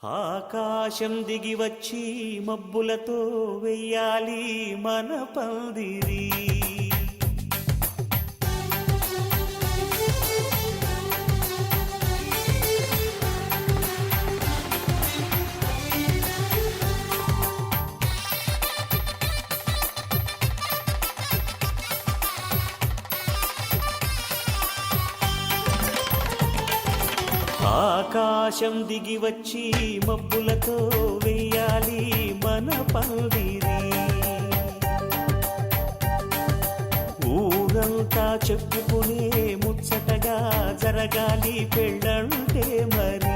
ఆకాశం దిగి వచ్చి మబ్బులతో వెయ్యాలి మన పందిరి. ఆకాశం దిగి వచ్చి మబ్బులతో వెయ్యాలి మన పందిరి. ఊరంతా చెప్పుకునే ముచ్చటగా జరగాలి పెళ్ళంటే మరి.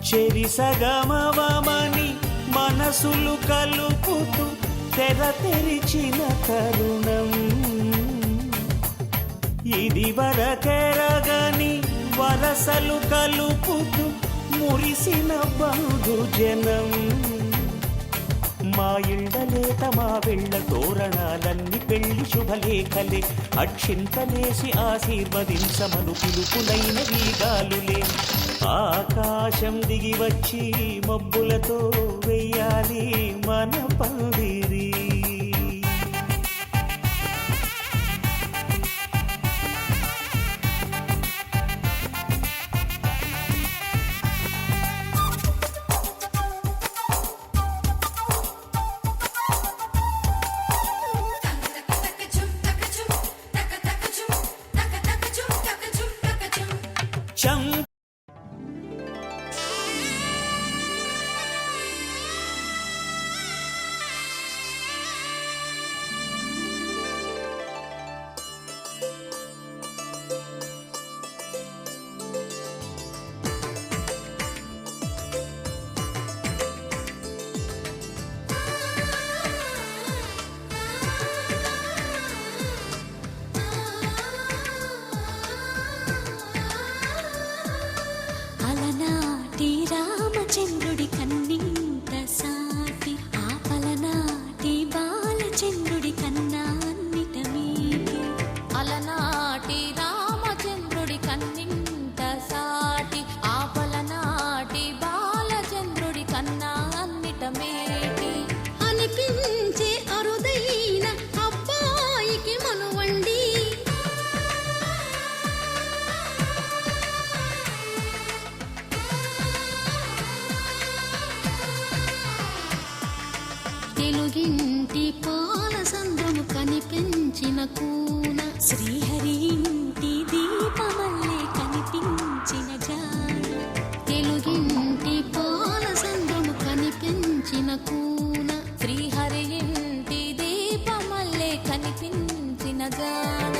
చెరిసగమవమని మనసులు కలుపుతూ తెర తెరిచిన తరుణం ఇది వరకెరగని వరసలు కలుపుతూ మురిసిన బంధుజనం. మా ఇళ్ళలేత మా వెళ్ళ తోరణాలన్నీ పెళ్లి శుభలేఖలే. అక్షింతలేసి ఆశీర్వదించమను పిలుపులైన వీగాలులే. ఆకాశం దిగి వచ్చి మబ్బులతో వెయ్యాలి మన పందిరి. రామచంద్రుడి కన్నింత సాటి ఆపలనాటి బాలచంద్రుడి కన్నా అన్నిట మీటి. అలనాటి రామచంద్రుడి కన్నింత సాటి ఆపలనాటి బాలచంద్రుడి కన్నా అన్నిట మేటి. అనిపించే అరుదైన అబ్బాయికి మనువండి. తెలుగింటి పాల సంద్రము కనిపించిన కూన శ్రీహరి ఇంటి దీపమల్లే కనిపించిన జాన. తెలుగింటి పాల సంద్రము కనిపించిన కూన శ్రీహరి ఇంటి దీపమల్లే కనిపించిన జాన.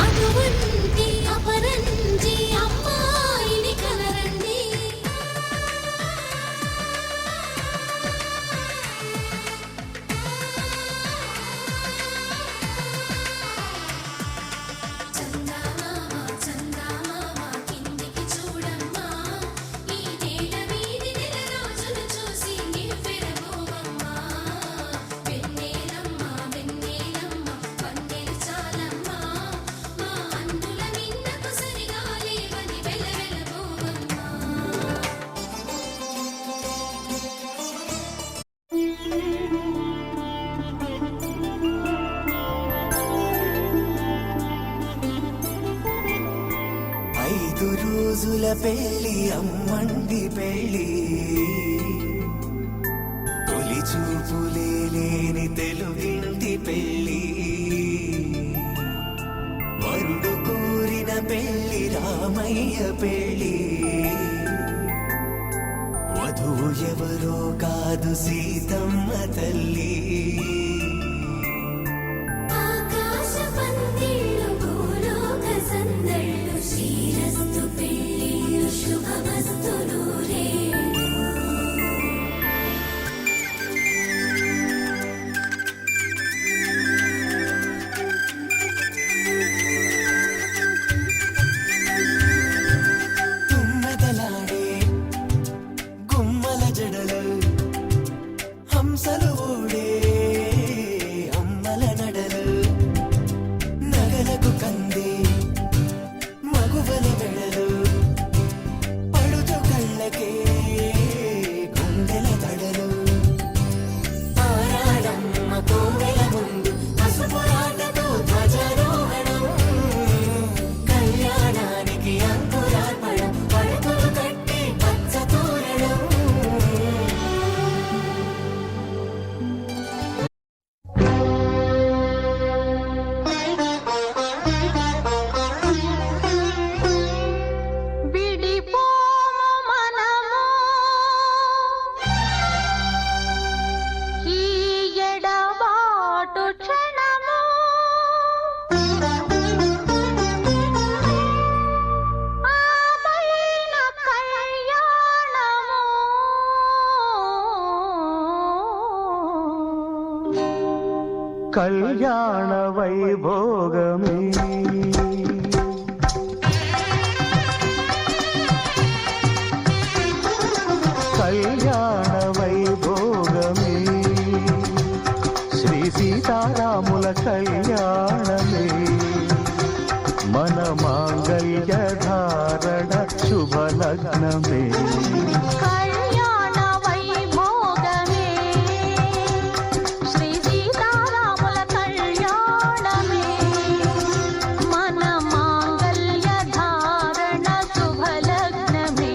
అటువంటి అపరంజి అమ్మాయిని కనరండి. రోజుల పెళ్ళి అమ్మండి పెళ్ళి. తొలి చూపులే లేని తెలుగింటి పెళ్ళి. వరుడు కోరిన పెళ్ళి రామయ్య పెళ్ళి. వధువు ఎవరో కాదు సీతమ్మ తల్లి. శ్రీరస్తు పెళ్ళిళ్ళు శుభమస్తు నూరే. తుమ్మెదలాడే గుమ్మల జడలు హంసలు ఊడే. కళ్యాణ వైభోగమే కళ్యాణ వైభోగమే శ్రీ సీతారాముల కళ్యాణమే మన మాంగళ్య ధారణ శుభలగ్నమే కళ్యాణ వైభోగమే శ్రీ సీతారాముల కళ్యాణమే మన మాంగళ్య ధారణ శుభలగ్నమే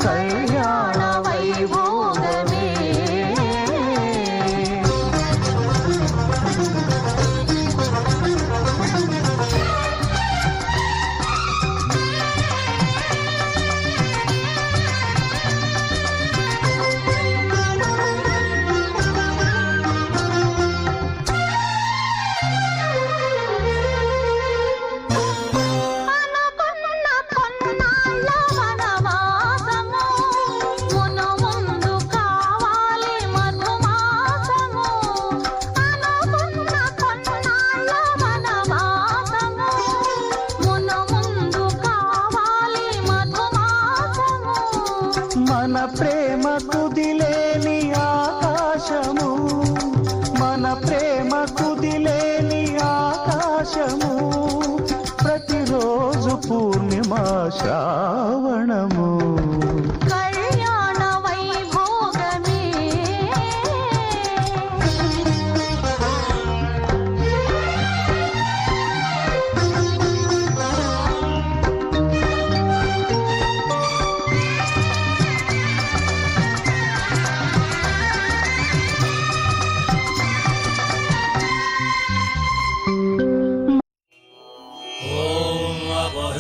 కళ్యాణ వైభోగమే అనుకున్న కొన్నాళ్ళ వనవాసము మును ముందు కావాలి మధుమాసము అనుకున్న కొన్నాళ్ళ వనవాసము మును ముందు కావాలి మధుమాసము మన ప్రేమ కుదిలేని ఆకాశము మన ప్రేమ కుదిలేని ఆకాశము ప్రతిరోజు పూర్ణిమా శ్రావణము కళ్యాణ వైభోగమే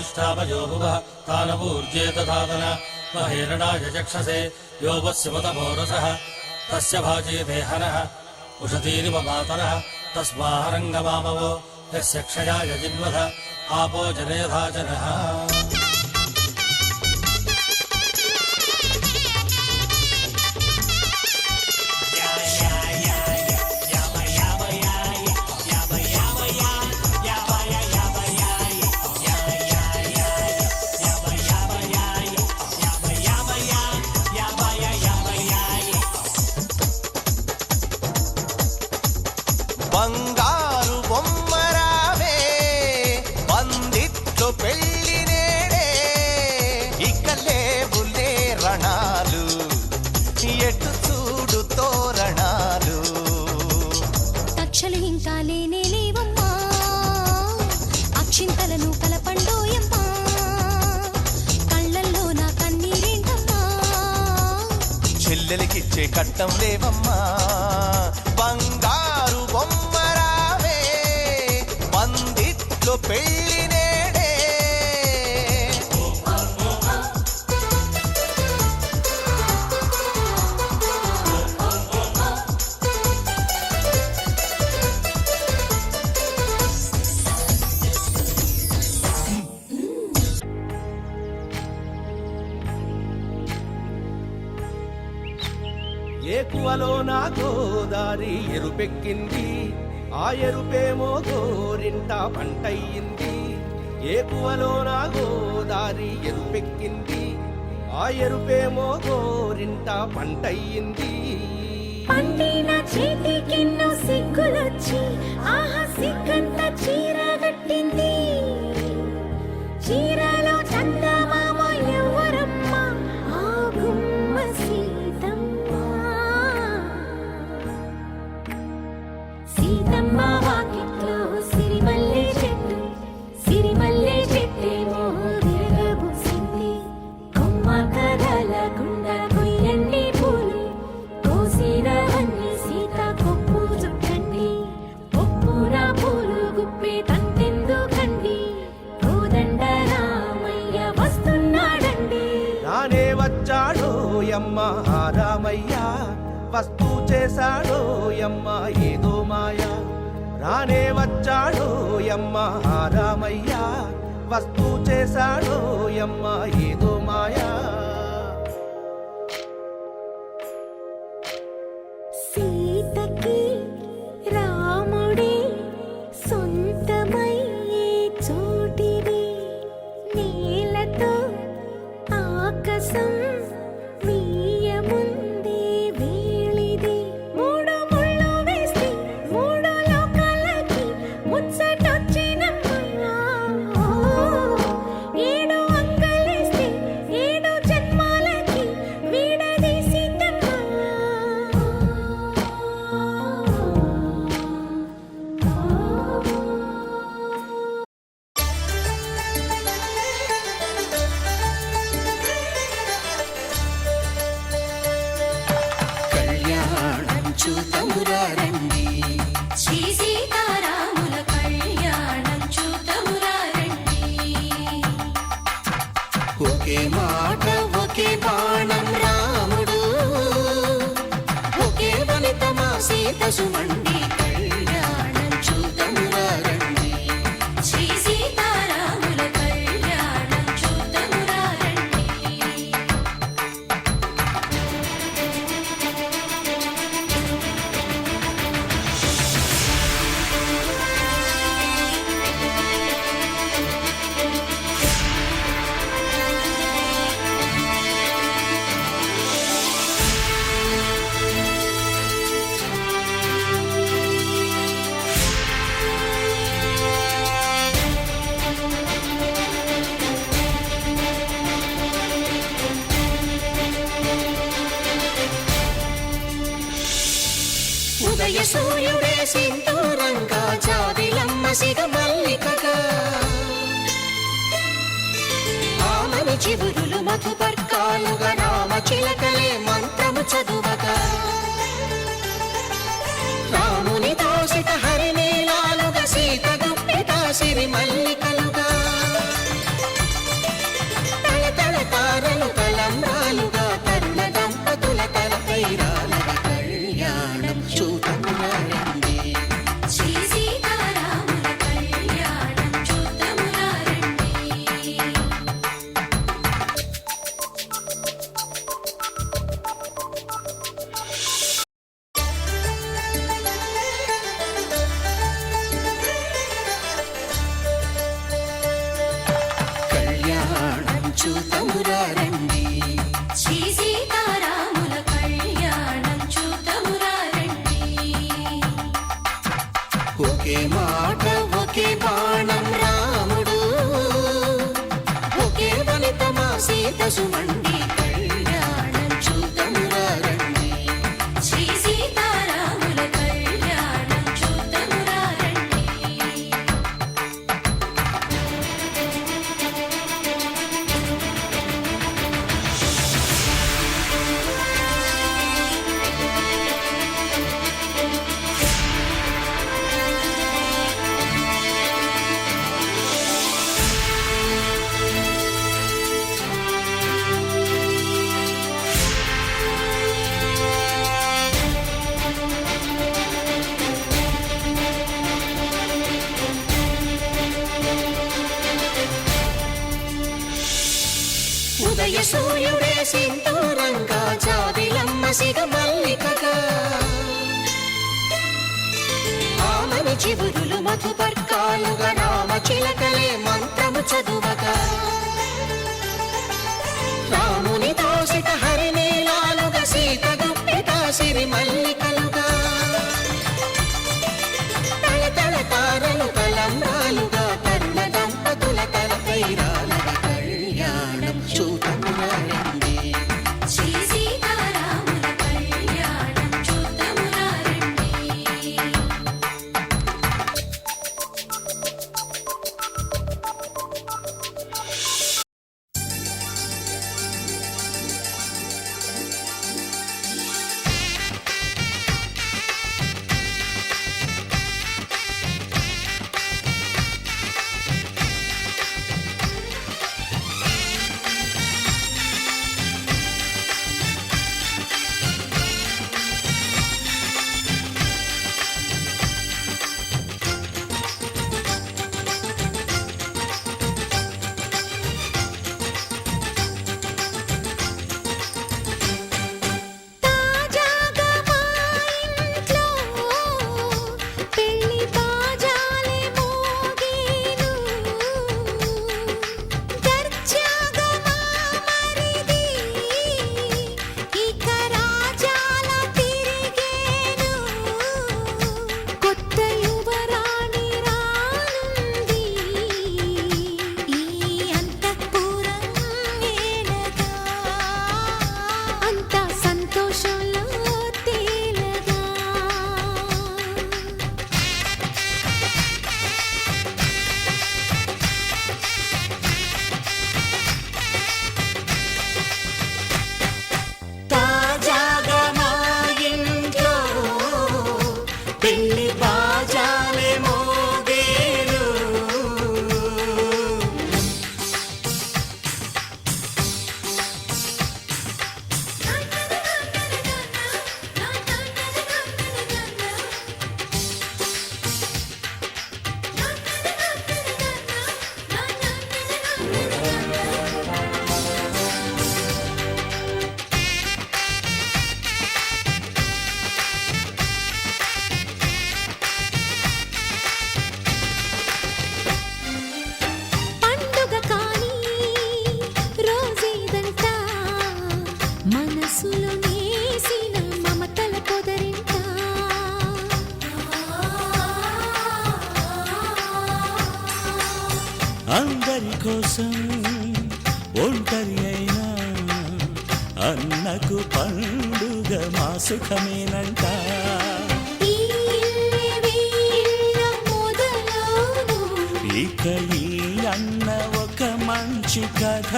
ष्टापयोगुवः तानपूर्जे तथातन महेरणाय चक्षसे यो वस्यमतमोरसः तस्य भाजे देहनः उषतीरिव मातरः तस्माहरङ्गमामवो यस्य क्षयाय जिन्वथ आपो जनेधाचनः బంగారు బొమ్మరావే బందిట్లు పెళ్లి నేడే ఇక లేవులే రణాలు ఎటు చూడు తోరణాలు తక్షలు ఇంకా లేనే లేవమ్మా అక్షింతలను కలపండోయమ్మా కళ్ళల్లో నా కన్నీరేంటమ్మా చెల్లెలికిచ్చే కట్టం లేవమ్మా బంగారు బొమ్మరావే బందిట్లు పెళ్లి నేడే ఏకువలో నా గోదారి ఎరుపెక్కింది ఆ ఎరుపేమో గోరింట పంటయ్యింది ఏకువలో నా గోదారి ఎరుపెక్కింది ఆ ఎరుపేమో గోరింట పంటయ్యింది పండిన చేతికెన్నో సిగ్గులొచ్చి ఆహా సిగ్గంత చీర కట్టింది చీరలో చందమామ ఎవరమ్మ ఆ గుమ్మ సీతమ్మ సీతమ్మ వాకిట్లో సిరిమల్లె చెట్టేమో తిరగబూసింది కొమ్మ కదలకుండా కొయ్యండి పూలు కోసినవన్నీ సీత కొప్పు చుట్టండి ఒప్పున పూలు గుప్పే తంతెందుకండి కోదండ రామయ్య వస్తున్నాడండి రానే వచ్చాడో యమ్మ ఆ రామయ్య వస్తూ చేశాడో యమ్మ ఏదో మాయ రానే వచ్చాడో యమ్మ ఆ రామయ్య వస్తూ చేశాడో యమ్మ ఏదో మాయా సీతకి రామ కోసం వీయముందే వేళిది మూడు ముళ్ళు వేస్తే మూడు లోకాలకి ముచ్చటొచ్చినమ్మా ఏడు అంగలేస్తే ఏడు జన్మాలకి వీడదీసిందమ్మా కళ్యాణం చూతమురారండి శ్రీ సీతారాముల కళ్యాణం చూతమురారండి ఒకే మాట ఒకే బాణం రాముడు ఒకే వనిత మా సీత సుమండి కళ్యాణం చూతమురారండి శ్రీ సీతారాముల కళ్యాణం చూతమురారండి ఉదయ సూర్యుడే సింధూరంగా జాబిలమ్మ సిగ మల్లికగా ఆమని చివురులు మధుపర్కాలుగా రామ చిలకలే మంత్రము చదువగా రాముని దోసిట హరినీలాలుగా సీత గుప్పిట సిరి మల్లికలుగా తల తల తారలు తలంబ్రాలుగా తరుణ దంపతుల తలపైరాలుగా కళ్యాణం చూతమురారండి శ్రీ సీతారాముల కళ్యాణం చూతమురారండి కళ్యాణం చూతమురారండి శ్రీ సీతారాముల కళ్యాణం చూతమురారండి ఒకే మాట ఒకే బాణం రాముడు ఒకే వనిత మా సీత సుమండి కళ్యాణం చూతమురారండి శ్రీ సీతారాముల కళ్యాణం చూతమురారండి ఉదయ సూర్యుడే సింధూరంగా జాబిలమ్మ సిగ మల్లికగా ఆమని చివురులు మధుపర్కాలుగా రామ చిలకలే మంత్రము చదువగా రాముని దోసిట హరినీలాలుగా సీత గుప్పిట సిరి మల్లికలుగా తల తల తారలు తలంబ్రాలుగా తరుణ దంపతుల తలపైరాలుగా కళ్యాణం చూతమురారండి శ్రీ సీతారాముల కళ్యాణం చూతమురారండి ఒంటరి అయినా అన్నకు పండుగ మా సుఖమేనంట. ఈ ఇల్లే వీళ్ళ మొదలవును. ఇక ఈ అన్న ఒక మంచి కథ